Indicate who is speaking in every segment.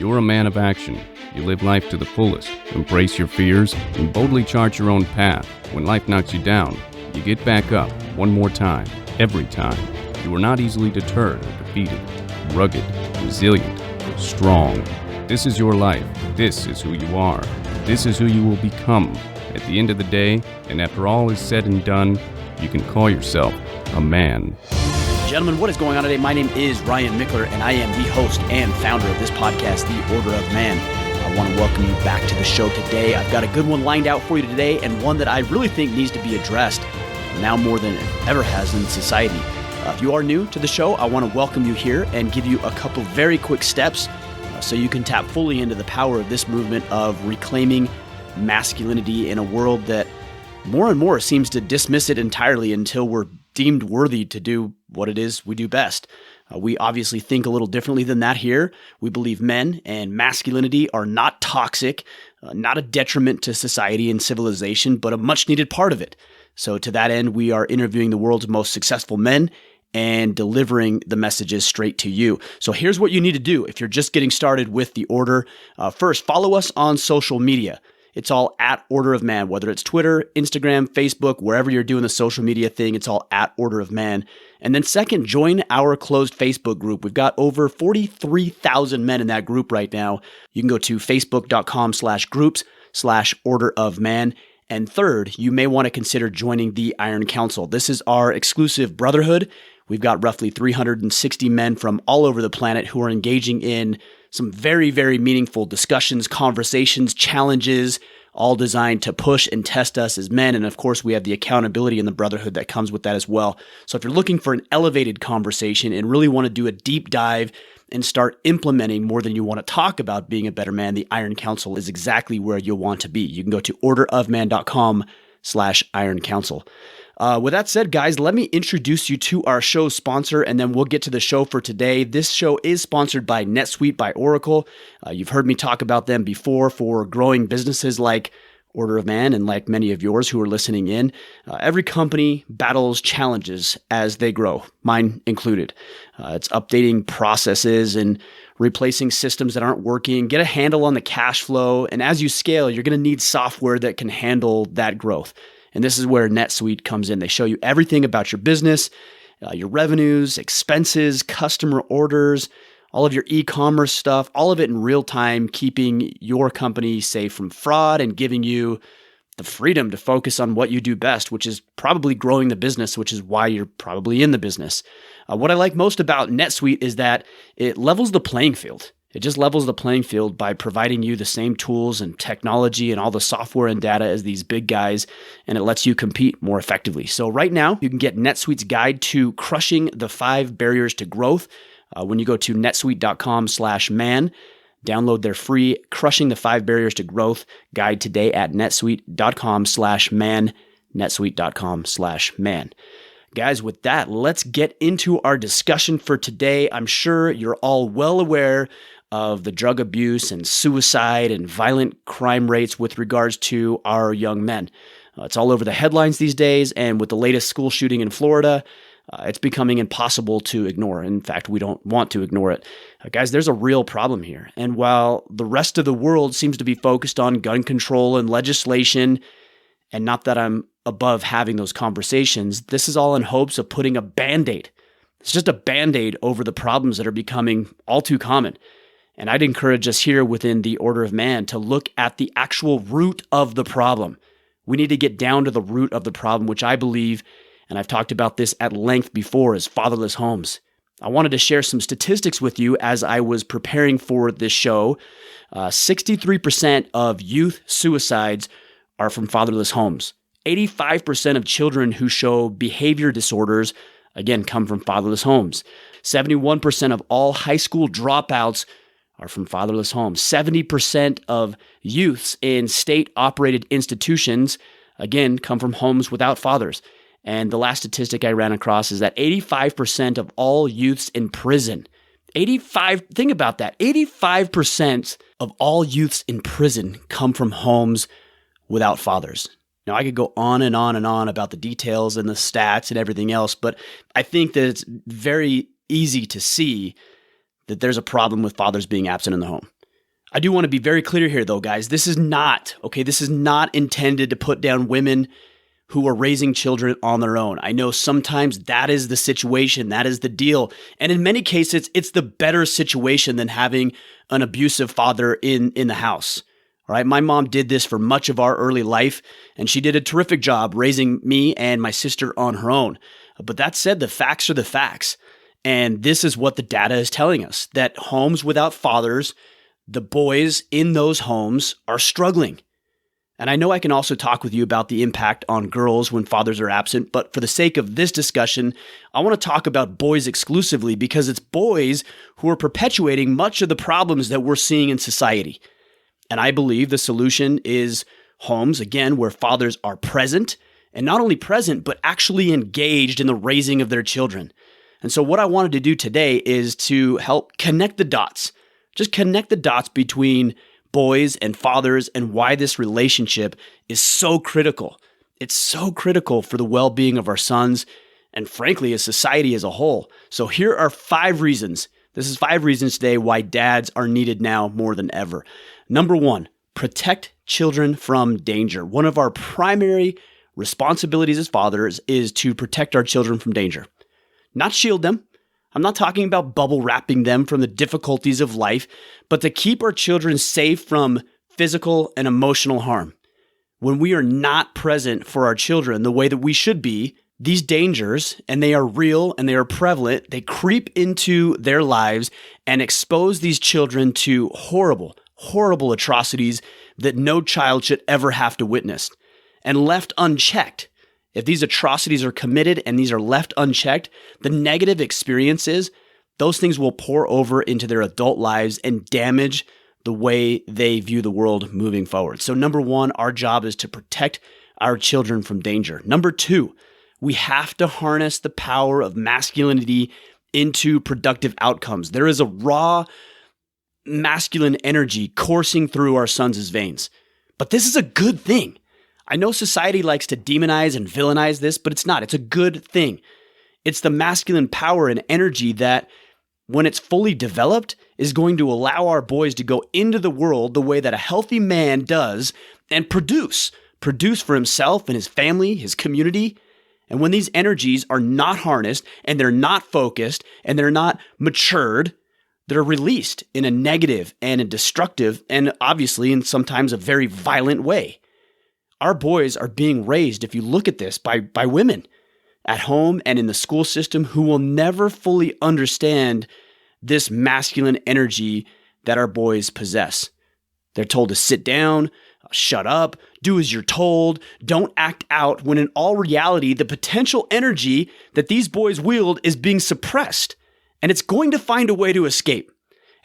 Speaker 1: You're a man of action. You live life to the fullest, embrace your fears, and boldly chart your own path. When life knocks you down, you get back up one more time, every time. You are not easily deterred or defeated. Rugged, resilient, strong. This is your life. This is who you are. This is who you will become. At the end of the day, and after all is said and done, you can call yourself a man.
Speaker 2: Gentlemen, what is going on today? My name is Ryan Mickler, and I am the host and founder of this podcast, The Order of Man. I want to welcome you back to the show today. I've got a good one lined out for you today, and one that I really think needs to be addressed now more than it ever has in society. If you are new to the show, I want to welcome you here and give you a couple very quick steps so you can tap fully into the power of this movement of reclaiming masculinity in a world that more and more seems to dismiss it entirely until we're deemed worthy to do what it is we do best. We obviously think a little differently than that here. We believe men and masculinity are not toxic, not a detriment to society and civilization, but a much needed part of it. So to that end, we are interviewing the world's most successful men and delivering the messages straight to you. So here's what you need to do if you're just getting started with The Order. First, follow us on social media. It's all at Order of Man, whether it's Twitter, Instagram, Facebook, wherever you're doing the social media thing, it's all at Order of Man. And then second, join our closed Facebook group. We've got over 43,000 men in that group right now. You can go to facebook.com/groups/Order of Man. And third, you may want to consider joining the Iron Council. This is our exclusive brotherhood. We've got roughly 360 men from all over the planet who are engaging in some very, very meaningful discussions, conversations, challenges, all designed to push and test us as men. And of course, we have the accountability and the brotherhood that comes with that as well. So if you're looking for an elevated conversation and really want to do a deep dive and start implementing more than you want to talk about being a better man, the Iron Council is exactly where you'll want to be. You can go to orderofman.com/Iron Council. With that said, guys, let me introduce you to our show sponsor, and then we'll get to the show for today. This show is sponsored by NetSuite by Oracle. You've heard me talk about them before for growing businesses like Order of Man and like many of yours who are listening in. Every company battles challenges as they grow, mine included. It's updating processes and replacing systems that aren't working, get a handle on the cash flow, and as you scale, you're going to need software that can handle that growth. And this is where NetSuite comes in. They show you everything about your business, your revenues, expenses, customer orders, all of your e-commerce stuff, all of it in real time, keeping your company safe from fraud and giving you the freedom to focus on what you do best, which is probably growing the business, which is why you're probably in the business. What I like most about NetSuite is that it levels the playing field. It just levels the playing field by providing you the same tools and technology and all the software and data as these big guys, and it lets you compete more effectively. So right now, you can get NetSuite's guide to crushing the 5 barriers to growth when you go to netsuite.com/man. Download their free Crushing the 5 Barriers to Growth guide today at netsuite.com/man, netsuite.com/man. Guys, with that, let's get into our discussion for today. I'm sure you're all well aware of the drug abuse and suicide and violent crime rates with regards to our young men. It's all over the headlines these days, and with the latest school shooting in Florida, it's becoming impossible to ignore. In fact, we don't want to ignore it. Guys, there's a real problem here. And while the rest of the world seems to be focused on gun control and legislation, and not that I'm above having those conversations, this is all in hopes of putting a Band-Aid. It's just a Band-Aid over the problems that are becoming all too common. And I'd encourage us here within the Order of Man to look at the actual root of the problem. We need to get down to the root of the problem, which I believe, and I've talked about this at length before, is fatherless homes. I wanted to share some statistics with you as I was preparing for this show. 63% of youth suicides are from fatherless homes. 85% of children who show behavior disorders, again, come from fatherless homes. 71% of all high school dropouts are from fatherless homes. 70% of youths in state-operated institutions, again, come from homes without fathers. And the last statistic I ran across is that 85% of all youths in prison, think about that, 85% of all youths in prison come from homes without fathers. Now, I could go on and on and on about the details and the stats and everything else, but I think that it's very easy to see that there's a problem with fathers being absent in the home. I do want to be very clear here though, guys. This is not intended to put down women who are raising children on their own. I know sometimes that is the situation, that is the deal. And in many cases, it's the better situation than having an abusive father in the house. All right, my mom did this for much of our early life, and she did a terrific job raising me and my sister on her own. But that said, the facts are the facts. And this is what the data is telling us, that homes without fathers, the boys in those homes are struggling. And I know I can also talk with you about the impact on girls when fathers are absent, but for the sake of this discussion, I want to talk about boys exclusively because it's boys who are perpetuating much of the problems that we're seeing in society. And I believe the solution is homes, again, where fathers are present, and not only present, but actually engaged in the raising of their children. And so what I wanted to do today is to help connect the dots, just connect the dots between boys and fathers and why this relationship is so critical. It's so critical for the well-being of our sons and frankly, as society as a whole. So here are 5 reasons. This is 5 reasons today why dads are needed now more than ever. Number 1, protect children from danger. One of our primary responsibilities as fathers is to protect our children from danger, not shield them. I'm not talking about bubble wrapping them from the difficulties of life, but to keep our children safe from physical and emotional harm. When we are not present for our children the way that we should be, these dangers, and they are real and they are prevalent, they creep into their lives and expose these children to horrible, horrible atrocities that no child should ever have to witness. And left unchecked, if these atrocities are committed and these are left unchecked, the negative experiences, those things will pour over into their adult lives and damage the way they view the world moving forward. So number 1, our job is to protect our children from danger. Number 2, we have to harness the power of masculinity into productive outcomes. There is a raw masculine energy coursing through our sons' veins. But this is a good thing. I know society likes to demonize and villainize this, but it's not. It's a good thing. It's the masculine power and energy that, when it's fully developed, is going to allow our boys to go into the world the way that a healthy man does and produce for himself and his family, his community. And when these energies are not harnessed and they're not focused and they're not matured, they're released in a negative and a destructive and obviously in sometimes a very violent way. Our boys are being raised, if you look at this, by women at home and in the school system who will never fully understand this masculine energy that our boys possess. They're told to sit down, shut up, do as you're told, don't act out, when in all reality, the potential energy that these boys wield is being suppressed, and it's going to find a way to escape.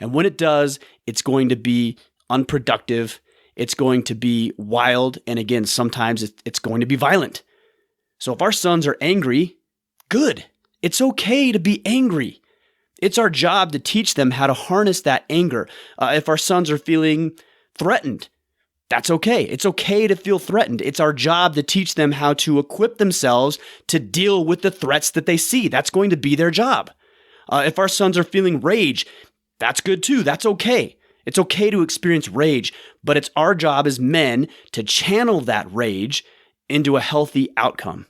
Speaker 2: And when it does, it's going to be unproductive. It's going to be wild. And again, sometimes it's going to be violent. So if our sons are angry, good. It's okay to be angry. It's our job to teach them how to harness that anger. If our sons are feeling threatened, that's okay. It's okay to feel threatened. It's our job to teach them how to equip themselves to deal with the threats that they see. That's going to be their job. If our sons are feeling rage, that's good too. That's okay. It's okay to experience rage, but it's our job as men to channel that rage into a healthy outcome.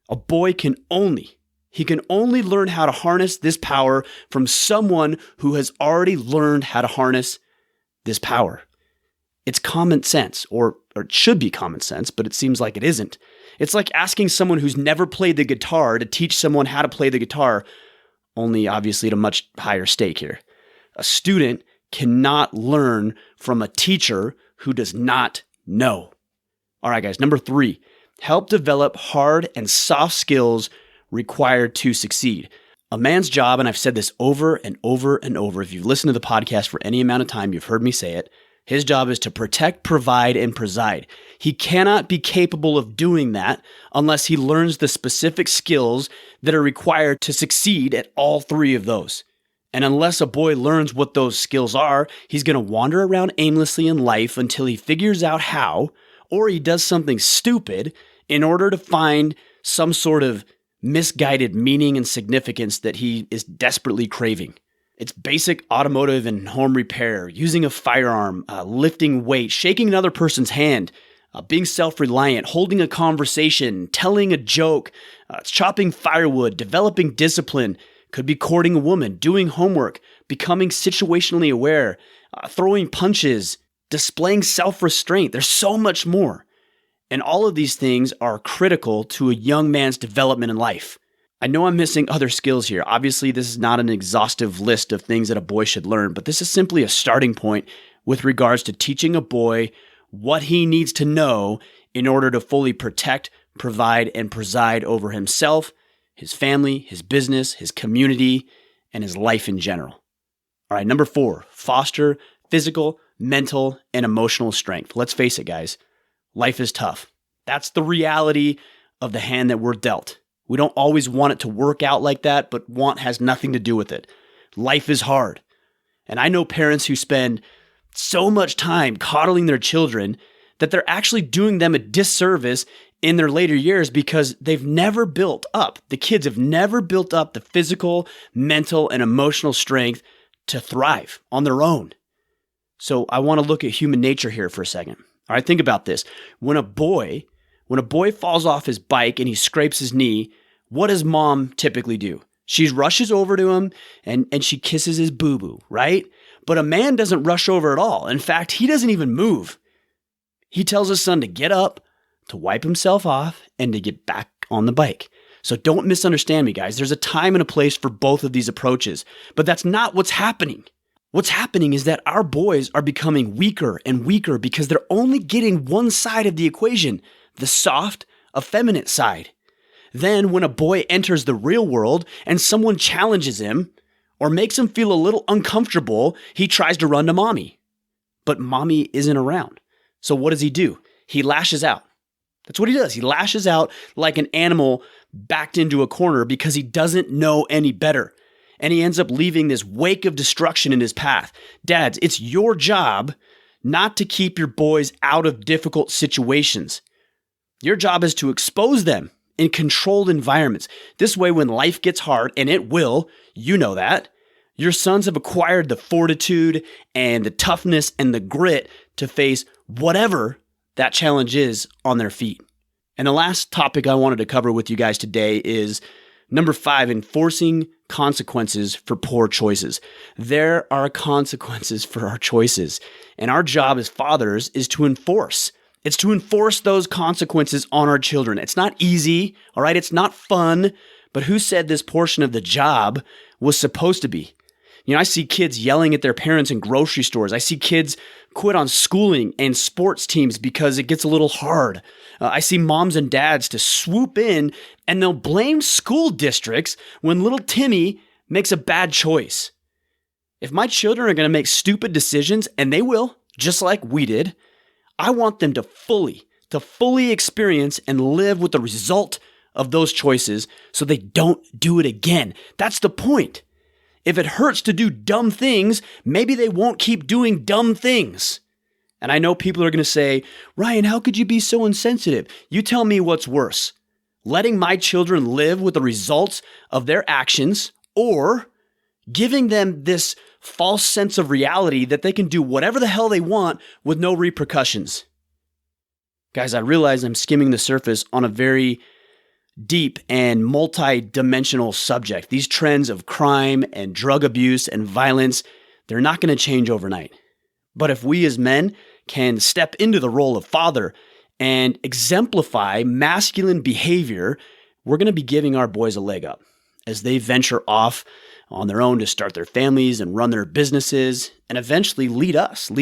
Speaker 2: A boy can only learn how to harness this power from someone who has already learned how to harness this power. It's common sense, or it should be common sense, but it seems like it isn't. It's like asking someone who's never played the guitar to teach someone how to play the guitar, only obviously at a much higher stake here. A student cannot learn from a teacher who does not know. All right, guys, number 3, help develop hard and soft skills required to succeed. A man's job, and I've said this over and over and over, if you've listened to the podcast for any amount of time, you've heard me say it, his job is to protect, provide, and preside. He cannot be capable of doing that unless he learns the specific skills that are required to succeed at all 3 of those. And unless a boy learns what those skills are, he's going to wander around aimlessly in life until he figures out how, or he does something stupid in order to find some sort of misguided meaning and significance that he is desperately craving. It's basic automotive and home repair, using a firearm, lifting weight, shaking another person's hand, being self-reliant, holding a conversation, telling a joke, chopping firewood, developing discipline, could be courting a woman, doing homework, becoming situationally aware, throwing punches, displaying self-restraint. There's so much more. And all of these things are critical to a young man's development in life. I know I'm missing other skills here. Obviously, this is not an exhaustive list of things that a boy should learn, but this is simply a starting point with regards to teaching a boy what he needs to know in order to fully protect, provide, and preside over himself, his family, his business, his community, and his life in general. All right, number 4, foster physical, mental, and emotional strength. Let's face it, guys. Life is tough. That's the reality of the hand that we're dealt. We don't always want it to work out like that, but want has nothing to do with it. Life is hard. And I know parents who spend so much time coddling their children that they're actually doing them a disservice in their later years because they've never built up, the kids have never built up the physical, mental, and emotional strength to thrive on their own. So I want to look at human nature here for a second. All right, think about this. When a boy falls off his bike and he scrapes his knee, what does mom typically do? She rushes over to him and she kisses his boo-boo, right? But a man doesn't rush over at all. In fact, he doesn't even move. He tells his son to get up, to wipe himself off, and to get back on the bike. So don't misunderstand me, guys. There's a time and a place for both of these approaches, but that's not what's happening. What's happening is that our boys are becoming weaker and weaker because they're only getting one side of the equation, the soft, effeminate side. Then when a boy enters the real world and someone challenges him or makes him feel a little uncomfortable, he tries to run to mommy. But mommy isn't around. So what does he do? He lashes out. That's what he does. He lashes out like an animal backed into a corner because he doesn't know any better. And he ends up leaving this wake of destruction in his path. Dads, it's your job not to keep your boys out of difficult situations. Your job is to expose them in controlled environments. This way, when life gets hard, and it will, you know that, your sons have acquired the fortitude and the toughness and the grit to face whatever that challenge is on their feet. And the last topic I wanted to cover with you guys today is number 5, enforcing consequences for poor choices. There are consequences for our choices, and our job as fathers is to enforce. It's to enforce those consequences on our children. It's not easy, all right? It's not fun, but who said this portion of the job was supposed to be? You know, I see kids yelling at their parents in grocery stores. I see kids quit on schooling and sports teams because it gets a little hard. I see moms and dads to swoop in and they'll blame school districts when little Timmy makes a bad choice. If my children are going to make stupid decisions, and they will, just like we did, I want them to fully experience and live with the result of those choices so they don't do it again. That's the point. If it hurts to do dumb things, maybe they won't keep doing dumb things. And I know people are going to say, Ryan, how could you be so insensitive? You tell me what's worse, letting my children live with the results of their actions, or giving them this false sense of reality that they can do whatever the hell they want with no repercussions. Guys, I realize I'm skimming the surface on a very deep and multi-dimensional subject. These trends of crime and drug abuse and violence, they're not going to change overnight. But if we as men can step into the role of father and exemplify masculine behavior, we're going to be giving our boys a leg up as they venture off on their own to start their families and run their businesses and eventually lead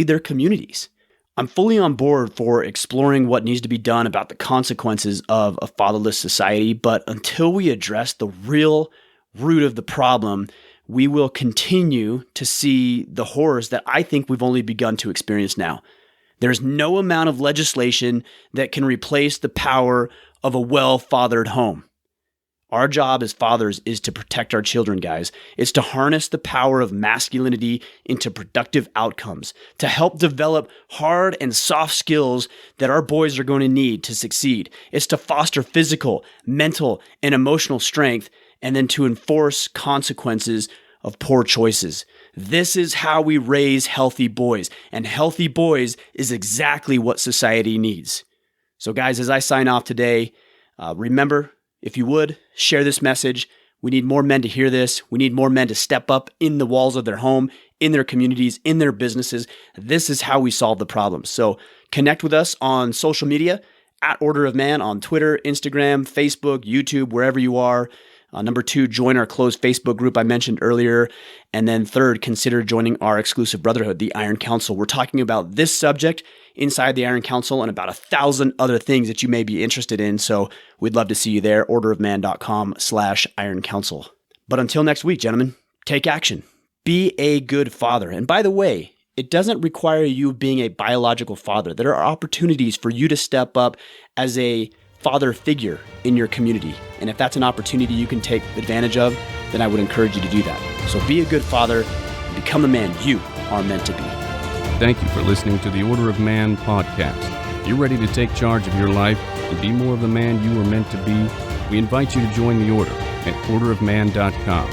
Speaker 2: their communities. I'm fully on board for exploring what needs to be done about the consequences of a fatherless society, but until we address the real root of the problem, we will continue to see the horrors that I think we've only begun to experience now. There's no amount of legislation that can replace the power of a well-fathered home. Our job as fathers is to protect our children, guys. It's to harness the power of masculinity into productive outcomes, to help develop hard and soft skills that our boys are going to need to succeed. It's to foster physical, mental, and emotional strength, and then to enforce consequences of poor choices. This is how we raise healthy boys, and healthy boys is exactly what society needs. So guys, as I sign off today, remember, if you would, share this message. We need more men to hear this. We need more men to step up in the walls of their home, in their communities, in their businesses. This is how we solve the problem. So connect with us on social media, at Order of Man on Twitter, Instagram, Facebook, YouTube, wherever you are. Number 2, join our closed Facebook group I mentioned earlier. And then 3rd, consider joining our exclusive brotherhood, the Iron Council. We're talking about this subject inside the Iron Council and about 1,000 other things that you may be interested in. So we'd love to see you there, orderofman.com/Iron Council. But until next week, gentlemen, take action. Be a good father. And by the way, it doesn't require you being a biological father. There are opportunities for you to step up as a father figure in your community. And if that's an opportunity you can take advantage of, then I would encourage you to do that. So be a good father and become the man you are meant to be.
Speaker 1: Thank you for listening to the Order of Man podcast. If you're ready to take charge of your life and be more of the man you were meant to be, we invite you to join the Order at orderofman.com.